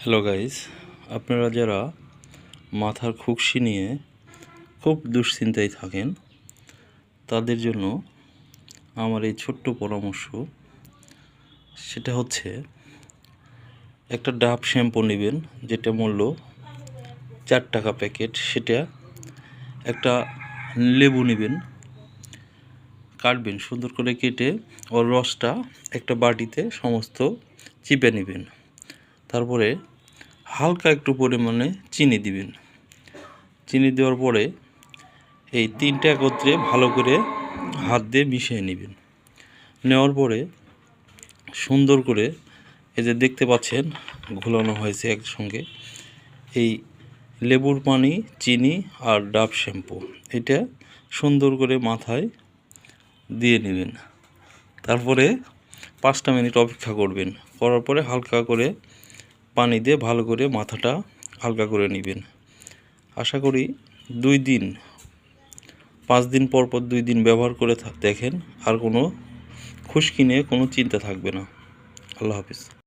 Hello guys, আপনারা যারা মাথার খুকশি নিয়ে খুব দুশ্চিন্তায় থাকেন তাদের জন্য আমার এই ছোট্ট পরামর্শ। সেটা হচ্ছে একটা ডাব শ্যাম্পু নেবেন, যেটা মূল্য 4 টাকা প্যাকেট। সেটা একটা লেবু নেবেন, কাটবেন সুন্দর করে, কেটে ওর রসটা একটা বাটিতে সমস্ত চিপে নেবেন। তারপরে হালকা একটু পরিমাণে চিনি দিবেন। চিনি দেওয়ার পরে এই তিনটা একত্রে ভালো করে হাত দিয়ে মিশিয়ে নেবেন। নেওয়ার পরে সুন্দর করে, এই যে দেখতে পাচ্ছেন ঘোলানো হয়েছে একসঙ্গে, এই লেবুর পানি, চিনি আর ডাব শ্যাম্পু, এটা সুন্দর করে মাথায় দিয়ে নেবেন। তারপরে 5টা মিনিট অপেক্ষা করবেন। করার পরে হালকা করে পানি দিয়ে ভালো করে মাথাটা হালকা করে নেবেন। আশা করি 5 দিন পর 2 দিন ব্যবহার করে দেখেন, আর কোনো খুশকি নিয়ে কোনো চিন্তা থাকবে না। আল্লাহ হাফিজ।